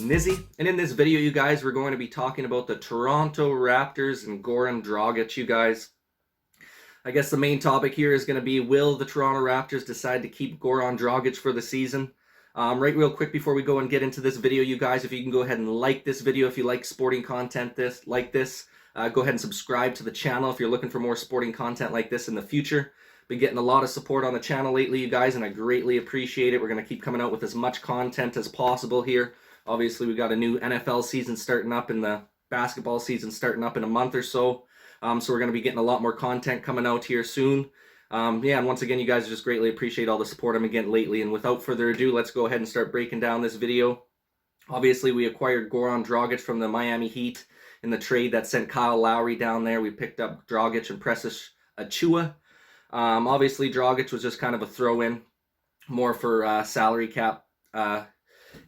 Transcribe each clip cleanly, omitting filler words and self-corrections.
Nizzy, and in this video, you guys, we're going to be talking about the Toronto Raptors and Goran Dragic, you guys. I guess the main topic here is going to be, will the Toronto Raptors decide to keep Goran Dragic for the season? Right real quick before we go and get into this video, you guys, if you can go ahead and like this video if you like sporting content like this. Go ahead and subscribe to the channel if you're looking for more sporting content like this in the future. Been getting a lot of support on the channel lately, you guys, and I greatly appreciate it. We're going to keep coming out with as much content as possible here. Obviously, we got a new NFL season starting up and the basketball season starting up in a month or so. So we're going to be getting a lot more content coming out here soon. Yeah, and once again, you guys just greatly appreciate all the support I'm getting lately. And without further ado, let's go ahead and start breaking down this video. Obviously, we acquired Goran Dragic from the Miami Heat in the trade that sent Kyle Lowry down there. We picked up Dragic and Precious Achiuwa. Obviously, Dragic was just kind of a throw-in, more for salary cap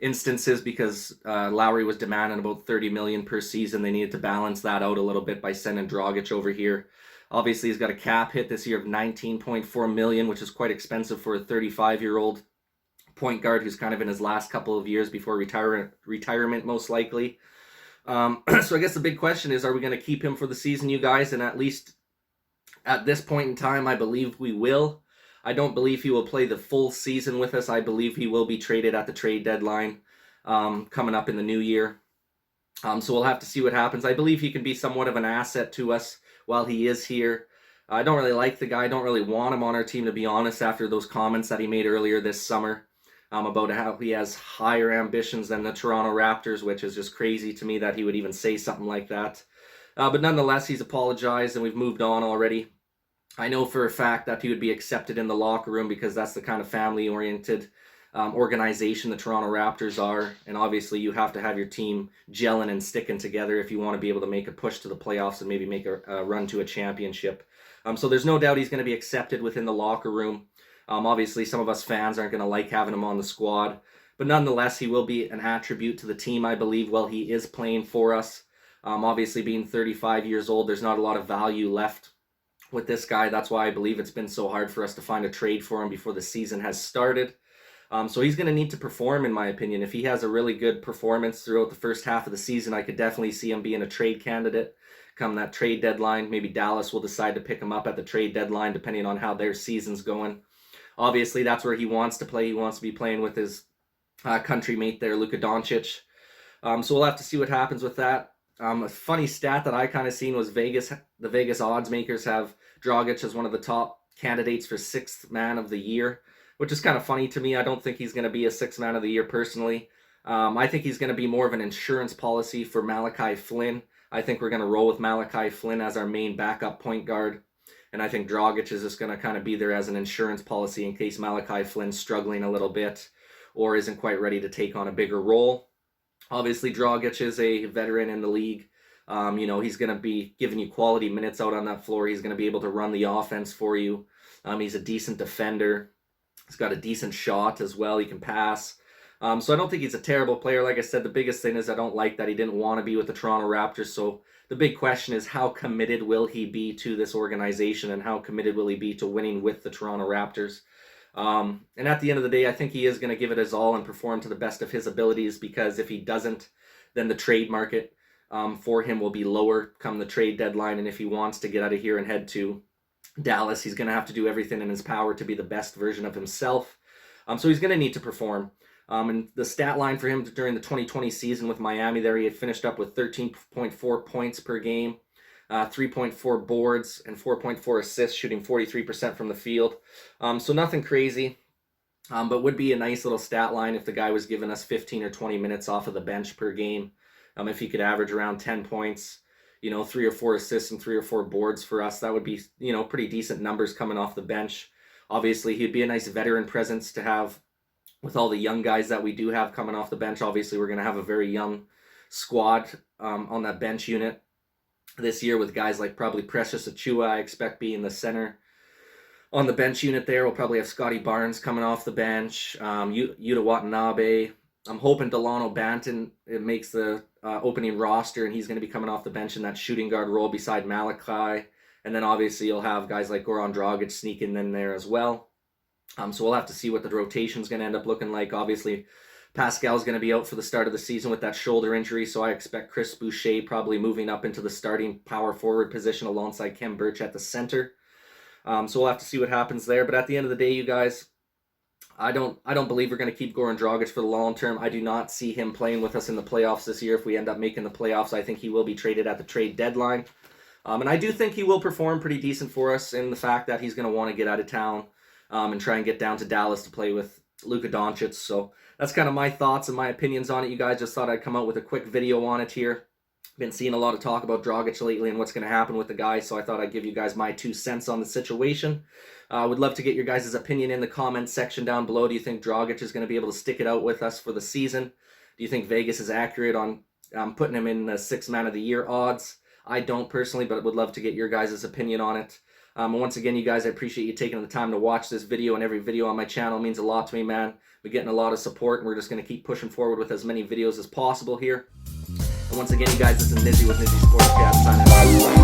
instances, because Lowry was demanding about $30 million per season. They needed to balance that out a little bit by sending Dragic over here. Obviously, he's got a cap hit this year of $19.4 million, which is quite expensive for a 35-year-old point guard who's kind of in his last couple of years before retirement, most likely. So I guess the big question is, are we going to keep him for the season, you guys? And at least at this point in time, I believe we will. I don't believe he will play the full season with us. I believe he will be traded at the trade deadline coming up in the new year. So we'll have to see what happens. I believe he can be somewhat of an asset to us while he is here. I don't really like the guy. I don't really want him on our team, to be honest, after those comments that he made earlier this summer about how he has higher ambitions than the Toronto Raptors, which is just crazy to me that he would even say something like that. But nonetheless, he's apologized and we've moved on already. I know for a fact that he would be accepted in the locker room because that's the kind of family-oriented organization the Toronto Raptors are. And obviously you have to have your team gelling and sticking together if you want to be able to make a push to the playoffs and maybe make a run to a championship. So there's no doubt he's going to be accepted within the locker room. Obviously some of us fans aren't going to like having him on the squad. But nonetheless, he will be an attribute to the team, I believe, while he is playing for us. Obviously being 35 years old, there's not a lot of value left with this guy. That's why I believe it's been so hard for us to find a trade for him before the season has started. So he's going to need to perform, in my opinion. If he has a really good performance throughout the first half of the season, I could definitely see him being a trade candidate come that trade deadline. Maybe Dallas will decide to pick him up at the trade deadline, depending on how their season's going. Obviously, that's where he wants to play. He wants to be playing with his country mate there, Luka Doncic. So we'll have to see what happens with that. A funny stat that I kind of seen was the Vegas odds makers have Dragic as one of the top candidates for 6th man of the year, which is kind of funny to me. I don't think he's going to be a 6th man of the year personally. I think he's going to be more of an insurance policy for Malachi Flynn. I think we're going to roll with Malachi Flynn as our main backup point guard. And I think Dragic is just going to kind of be there as an insurance policy in case Malachi Flynn's struggling a little bit or isn't quite ready to take on a bigger role. Obviously, Dragic is a veteran in the league. He's going to be giving you quality minutes out on that floor. He's going to be able to run the offense for you. He's a decent defender. He's got a decent shot as well. He can pass. So I don't think he's a terrible player. Like I said, the biggest thing is I don't like that he didn't want to be with the Toronto Raptors. So the big question is, how committed will he be to this organization and how committed will he be to winning with the Toronto Raptors? And at the end of the day, I think he is going to give it his all and perform to the best of his abilities, because if he doesn't, then the trade market for him will be lower come the trade deadline. And if he wants to get out of here and head to Dallas, he's going to have to do everything in his power to be the best version of himself. So he's going to need to perform. And the stat line for him during the 2020 season with Miami there, he had finished up with 13.4 points per game. 3.4 boards and 4.4 assists, shooting 43% from the field. So nothing crazy, but would be a nice little stat line if the guy was giving us 15 or 20 minutes off of the bench per game. If he could average around 10 points, 3 or 4 assists and 3 or 4 boards for us, that would be, pretty decent numbers coming off the bench. Obviously, he'd be a nice veteran presence to have with all the young guys that we do have coming off the bench. Obviously, we're going to have a very young squad on that bench unit this year, with guys like probably Precious Achiuwa, I expect, being the center on the bench unit there. We'll probably have Scotty Barnes coming off the bench, Yuta Watanabe. I'm hoping Delano Banton makes the opening roster, and he's going to be coming off the bench in that shooting guard role beside Malachi. And then obviously you'll have guys like Goran Dragic sneaking in there as well. So we'll have to see what the rotation's going to end up looking like. Obviously, Pascal's going to be out for the start of the season with that shoulder injury, so I expect Chris Boucher probably moving up into the starting power forward position alongside Kem Birch at the center. So we'll have to see what happens there. But at the end of the day, you guys, I don't believe we're going to keep Goran Dragic for the long term. I do not see him playing with us in the playoffs this year. If we end up making the playoffs, I think he will be traded at the trade deadline. And I do think he will perform pretty decent for us in the fact that he's going to want to get out of town and try and get down to Dallas to play with Luka Doncic. So that's kind of my thoughts and my opinions on it. You guys, just thought I'd come out with a quick video on it here. Been seeing a lot of talk about Dragic lately and what's going to happen with the guy, so I thought I'd give you guys my 2 cents on the situation. Would love to get your guys' opinion in the comments section down below. Do you think Dragic is going to be able to stick it out with us for the season? Do you think Vegas is accurate on putting him in the 6th man of the year odds? I don't personally, but would love to get your guys' opinion on it. And once again, you guys, I appreciate you taking the time to watch this video, and every video on my channel means a lot to me, man. We're getting a lot of support, and we're just going to keep pushing forward with as many videos as possible here. And once again, you guys, this is Nizzy with Nizzy Sports Cast signing off.